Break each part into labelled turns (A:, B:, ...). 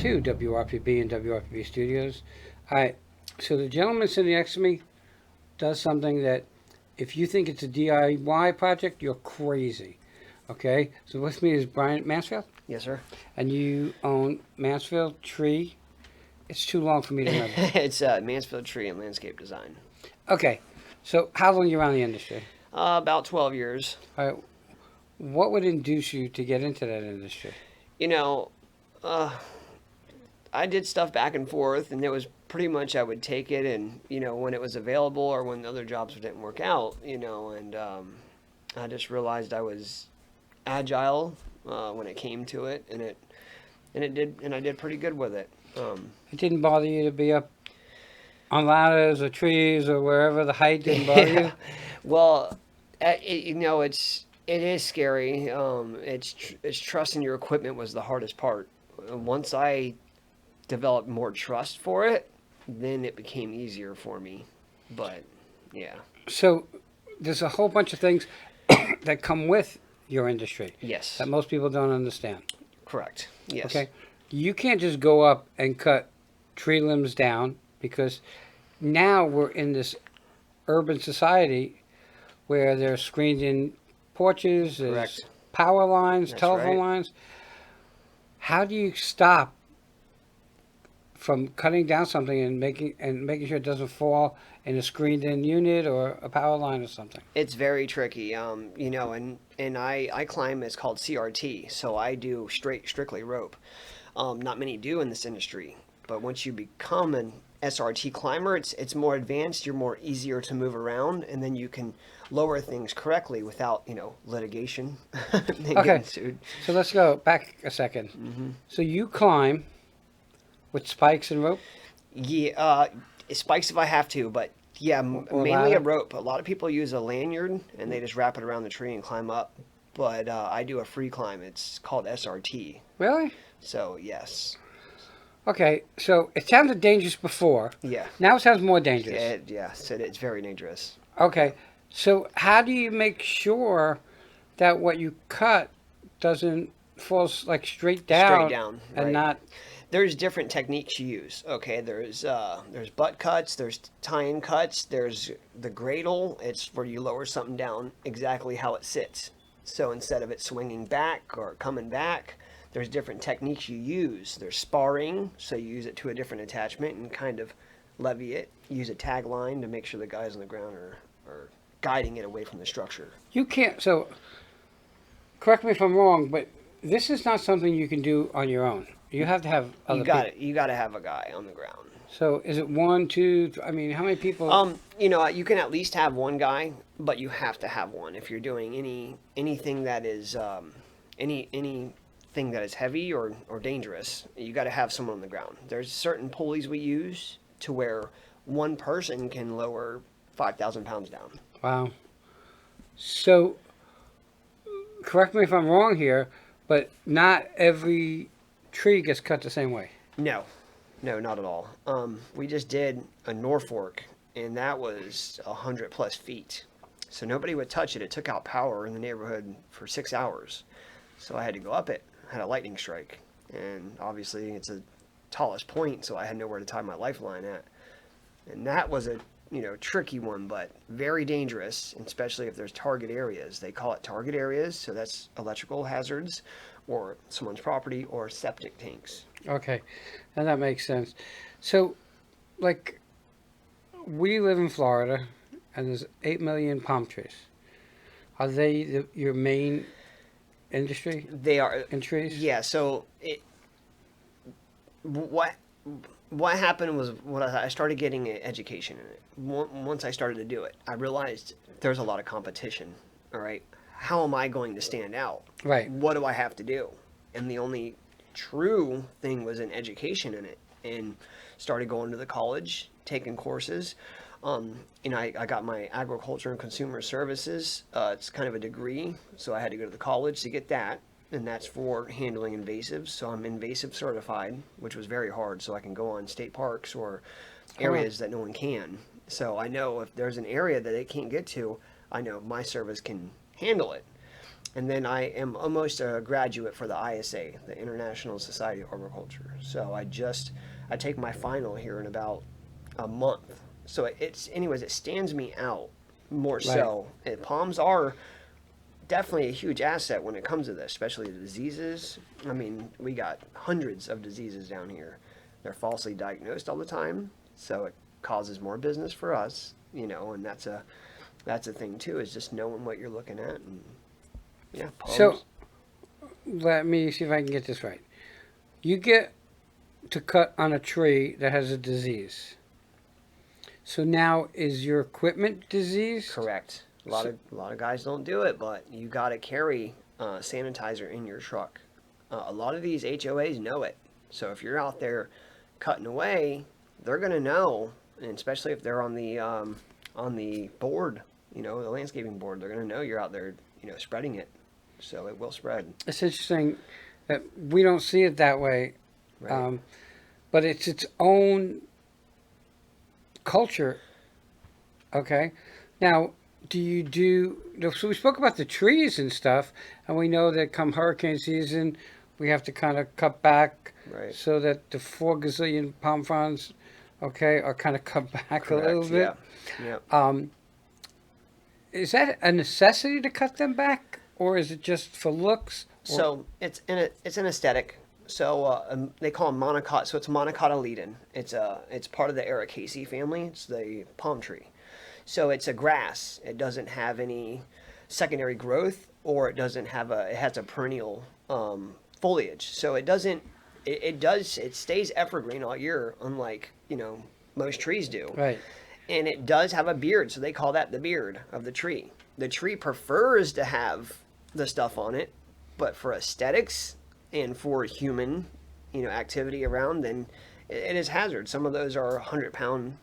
A: to WRPB and WRPB Studios. All right, so the gentleman sitting next to me does something that if you think it's a DIY project, you're crazy. Okay, so with me is Brian Mansfield,
B: Yes, sir.
A: and you own Mansfield Tree. It's too long for me to remember.
B: It's Mansfield Tree and Landscape Design.
A: Okay, so how long you around the industry?
B: About 12 years.
A: All right, what would induce you to get into that industry?
B: You know, uh, I did stuff back and forth, and it was pretty much I would take it, and when it was available or when other jobs didn't work out, and I just realized I was agile when it came to it, and I did pretty good with it.
A: It didn't bother you to be up on ladders or trees or wherever the height didn't bother
B: Yeah.
A: you?
B: Well, it is scary. It's trusting your equipment was the hardest part. Once I developed more trust for it, then it became easier for me. But yeah,
A: So there's a whole bunch of things that come with your industry
B: yes,
A: that most people don't understand.
B: correct. Yes,
A: Okay, you can't just go up and cut tree limbs down because now we're in this urban society where there's screened in porches, there's
B: correct.
A: power lines,
B: That's
A: telephone
B: right.
A: lines. How do you stop from cutting down something and making sure it doesn't fall in a screened in unit or a power line or something?
B: It's very tricky. And I climb. It's called CRT. So I do strictly rope. Not many do in this industry, but once you become an SRT climber, it's more advanced. You're more easier to move around, and then you can lower things correctly without litigation and
A: Okay,
B: getting sued.
A: so let's go back a second. So you climb with spikes and rope
B: Yeah, spikes if I have to, but yeah,
A: or
B: mainly a
A: ladder?
B: rope. A lot of people use a lanyard and they just wrap it around the tree and climb up. But I do a free climb. It's called SRT.
A: Really?
B: So yes,
A: Okay, so it sounded dangerous before.
B: yeah,
A: Now it sounds more dangerous.
B: yes, it's very dangerous.
A: Okay, so how do you make sure that what you cut doesn't fall like straight
B: Straight
A: down
B: down,
A: and
B: right?
A: not?
B: There's different techniques you use. Okay, there's butt cuts, there's tie-in cuts, there's the gradle. It's where you lower something down exactly how it sits. So instead of it swinging back or coming back, there's different techniques you use. There's sparring, so you use it to a different attachment and kind of levy it. Use a tag line to make sure the guys on the ground are guiding it away from the structure.
A: You can't. So correct me if I'm wrong, but this is not something you can do on your own. You have to have
B: You
A: other
B: got
A: people.
B: it. You got to have a guy on the ground.
A: So is it one, two? I mean, how many people?
B: You can at least have one guy, but you have to have one if you're doing anything that is anything that is heavy or dangerous. You got to have someone on the ground. There's certain pulleys we use to where one person can lower 5,000 pounds down.
A: Wow. So correct me if I'm wrong here, but not every tree gets cut the same way.
B: No, no, not at all. We just did a Norfolk, and that was 100 plus feet. So nobody would touch it. It took out power in the neighborhood for 6 hours. So I had to go up it. I had a lightning strike, and obviously it's a tallest point, so I had nowhere to tie my lifeline at. And that was a tricky one, but very dangerous, especially if there's target areas. They call it target areas, so that's electrical hazards, or someone's property, or septic tanks.
A: Okay, and that makes sense. So, like, we live in Florida, and there's 8 million palm trees. Are they your main industry
B: They are,
A: in trees?
B: yeah. So what what happened was when I started getting an education in it. Once I started to do it, I realized there's a lot of competition. All right, how am I going to stand out?
A: Right.
B: What do I have to do? And the only true thing was an education in it, and started going to the college, taking courses. I got my agriculture and consumer services. It's kind of a degree, so I had to go to the college to get that, and that's for handling invasives. So I'm invasive certified, which was very hard. So I can go on state parks or
A: Huh.
B: areas that no one can. So I know if there's an area that they can't get to, I know my service can handle it. And then I am almost a graduate for the ISA, the International Society of Arboriculture. So I take my final here in about a month. So anyways, it stands me out more so. And palms are definitely a huge asset when it comes to this, especially the diseases. I mean, we got hundreds of diseases down here. They're falsely diagnosed all the time, so it causes more business for us, and that's a thing too, is just knowing what you're looking at. And yeah, palms.
A: So let me see if I can get this right. You get to cut on a tree that has a disease. So now is your equipment diseased?
B: Correct. A lot of guys don't do it, but you got to carry sanitizer in your truck. A lot of these HOAs know it. So if you're out there cutting away, they're gonna know, and especially if they're on the board, the landscaping board, they're gonna know you're out there, spreading it. So it will spread.
A: It's interesting that we don't see it that way,
B: Right.
A: but it's its own culture. Okay, now so we spoke about the trees and stuff, and we know that come hurricane season, we have to kind of cut back
B: Right.
A: so that the 4 gazillion palm fronds, okay, are kind of cut back a little bit.
B: Yeah. Yeah.
A: Is that a necessity to cut them back, or is it just for looks?
B: So it's an aesthetic. So they call them monocot. So it's monocotyledon. It's part of the Ericaceae family. It's the palm tree. So it's a grass. It doesn't have any secondary growth, or it has a perennial foliage. So it doesn't. It stays evergreen all year, unlike most trees do.
A: Right.
B: And it does have a beard, so they call that the beard of the tree. The tree prefers to have the stuff on it, but for aesthetics and for human, activity around, then it is hazard. Some of those are 100-pound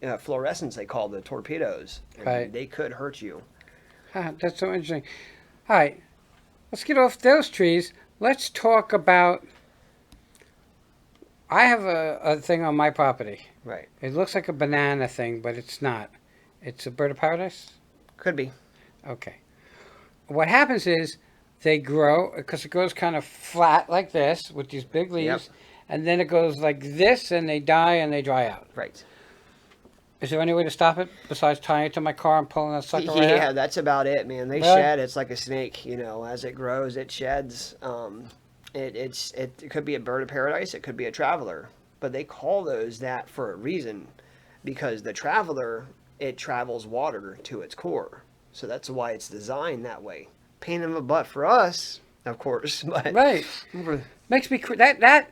B: fluorescents, they call the torpedoes. And
A: Right.
B: They could hurt you.
A: That's so interesting. All right, let's get off those trees. Let's talk about. I have a thing on my property.
B: Right.
A: It looks like a banana thing, but it's not. It's a bird of paradise?
B: Could be.
A: Okay. What happens is they grow, because it grows kind of flat like this with these big leaves,
B: Yep.
A: and then it goes like this, and they die and they dry out.
B: Right.
A: Is there any way to stop it besides tying it to my car and pulling that sucker right
B: Yeah,
A: out?
B: that's about it, man. They
A: Really?
B: shed. It's like a snake, as it grows, it sheds. It could be a bird of paradise. It could be a traveler, but they call those that for a reason, because the traveler, it travels water to its core, so that's why it's designed that way. Pain in the butt for us, of course, but
A: Right. Makes me that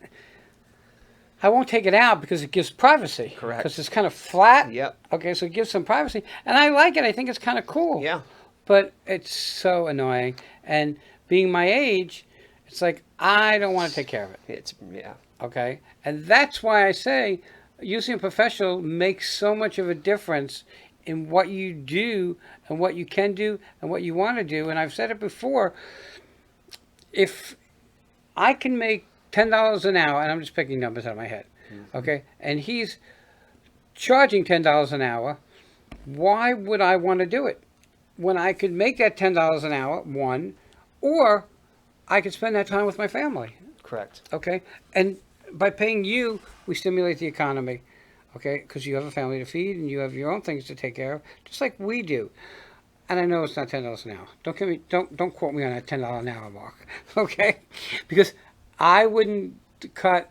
A: I won't take it out because it gives privacy.
B: Correct.
A: Because it's kind of flat.
B: Yep.
A: Okay, so it gives some privacy, and I like it. I think it's kind of cool.
B: Yeah.
A: But it's so annoying, and being my age, it's like I don't want to take care of it.
B: Yeah.
A: Okay, and that's why I say using a professional makes so much of a difference in what you do and what you can do and what you want to do. And I've said it before. If I can make $10 an hour, and I'm just picking numbers out of my head, okay, and he's charging $10 an hour, why would I want to do it when I could make that $10 an hour, one, or I could spend that time with my family,
B: Correct.
A: okay? And by paying you, we stimulate the economy, okay, because you have a family to feed and you have your own things to take care of, just like we do. And I know it's not $10 an hour. Don't quote me on that $10 an hour mark, okay? Because I wouldn't cut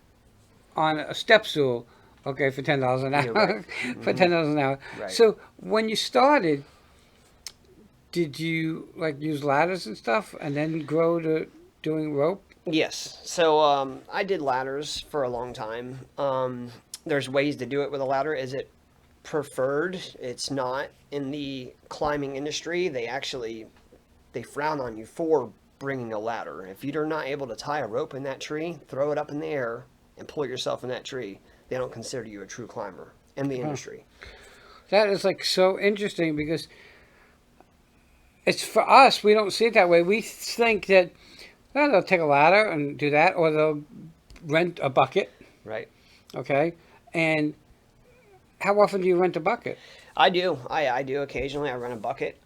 A: on a step stool, okay, for $10 an hour.
B: You're right.
A: For $10 an hour.
B: Right.
A: So when you started, did you like use ladders and stuff, and then grow to doing rope?
B: Yes. So I did ladders for a long time. There's ways to do it with a ladder. Is it preferred? It's not. In the climbing industry, they frown on you for bringing a ladder. If you're not able to tie a rope in that tree, throw it up in the air and pull yourself in that tree, they don't consider you a true climber in the industry.
A: That is like so interesting because it's for us, we don't see it that way. We think that well, they'll take a ladder and do that, or they'll rent a bucket,
B: Right.
A: okay? And how often do you rent a bucket?
B: I do. I do occasionally. I run a bucket.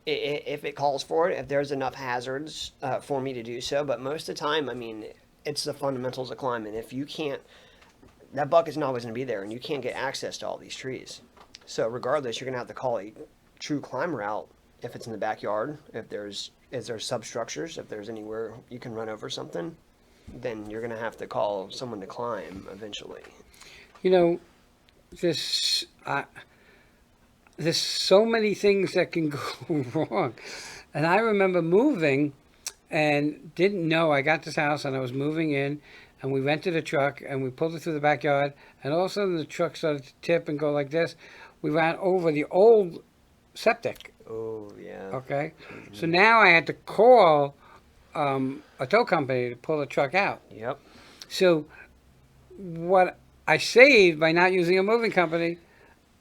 B: If it calls for it, if there's enough hazards for me to do so. But most of the time, I mean, it's the fundamentals of climbing. If you can't, that bucket's not always going to be there, and you can't get access to all these trees. So regardless, you're going to have to call a true climber out if it's in the backyard. If is there substructures, if there's anywhere you can run over something, then you're going to have to call someone to climb eventually.
A: You know, this there's so many things that can go wrong. And I remember moving and didn't know I got this house and I was moving in and we rented a truck and we pulled it through the backyard and all of a sudden the truck started to tip and go like this. We ran over the old septic.
B: Oh, yeah.
A: Okay. So now I had to call a tow company to pull the truck out.
B: Yep.
A: So what I saved by not using a moving company,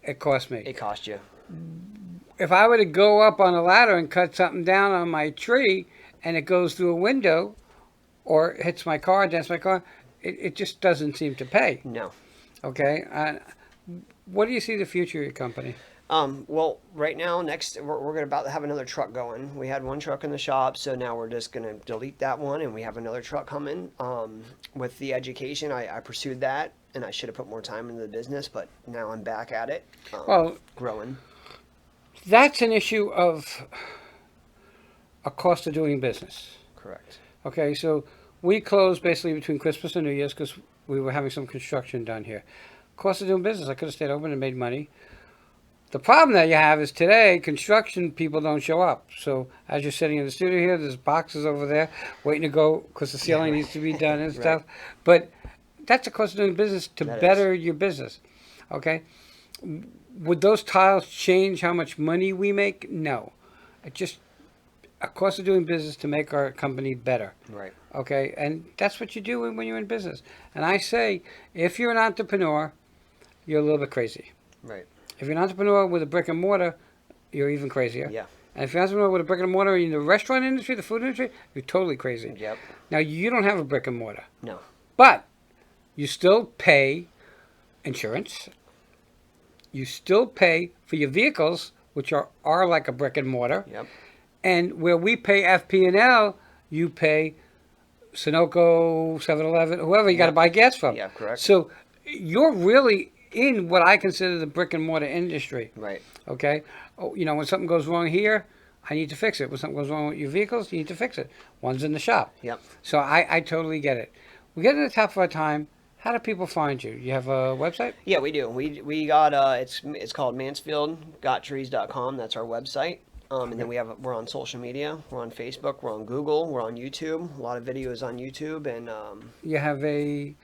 A: it cost me.
B: It cost you.
A: If I were to go up on a ladder and cut something down on my tree and it goes through a window or hits my car, dents my car, it just doesn't seem to pay.
B: No.
A: Okay? What do you see the future of your company?
B: Well, right now, we're about to have another truck going. We had one truck in the shop, so now we're just going to delete that one, and we have another truck coming. With the education, I pursued that, and I should have put more time into the business, but now I'm back at it.
A: Well,
B: growing.
A: That's an issue of a cost of doing business.
B: Correct.
A: Okay, so we closed basically between Christmas and New Year's because we were having some construction done here. Cost of doing business, I could have stayed open and made money. The problem that you have is today, construction people don't show up. So as you're sitting in the studio here, there's boxes over there waiting to go because the ceiling needs to be done and
B: Right.
A: stuff. But that's the cost of doing business to
B: That
A: better your business. Okay? Would those tiles change how much money we make? No. It just a cost of doing business to make our company better.
B: Right.
A: Okay? And that's what you do when you're in business. And I say, if you're an entrepreneur, you're a little bit crazy.
B: Right.
A: If you're an entrepreneur with a brick and mortar, you're even crazier.
B: Yeah.
A: And if you're an entrepreneur with a brick and mortar in the restaurant industry, the food industry, you're totally crazy.
B: Yep.
A: Now, you don't have a brick and mortar,
B: No.
A: but you still pay insurance. You still pay for your vehicles, which are like a brick and mortar.
B: Yep.
A: And where we pay FP&L, you pay Sunoco, 7-Eleven, whoever you got to
B: Yep.
A: buy gas from.
B: Yeah, correct.
A: So you're really in what I consider the brick and mortar industry.
B: Right.
A: Okay? Oh, you know, when something goes wrong here, I need to fix it. When something goes wrong with your vehicles, you need to fix it. One's in the shop.
B: Yep.
A: So I totally get it. We're getting to the top of our time. How do people find you? You have a website?
B: Yeah, we do. We got it's called MansfieldGotTrees.com. That's our website. And then we're on social media. We're on Facebook. We're on Google. We're on YouTube. A lot of videos on YouTube. And
A: You have a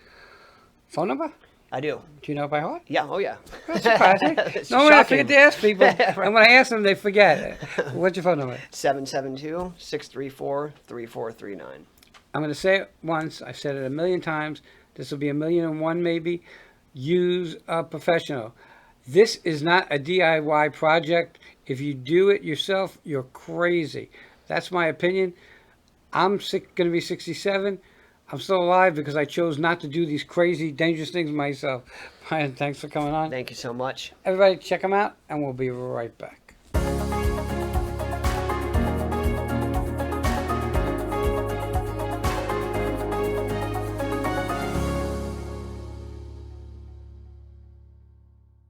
A: phone number?
B: I do.
A: Do you know it by heart?
B: Yeah. Oh yeah.
A: That's surprising.
B: It's
A: Normally I
B: shocking.
A: forget to ask people, and when I ask them, they forget. What's your phone number?
B: 772-634-3439.
A: I'm going to say it once. I've said it a million times. This will be 1,000,001 maybe. Use a professional. This is not a DIY project. If you do it yourself, you're crazy. That's my opinion. I'm going to be 67. I'm still alive because I chose not to do these crazy, dangerous things myself. Brian, thanks for coming on.
B: Thank you so much.
A: Everybody, check them out, and we'll be right back.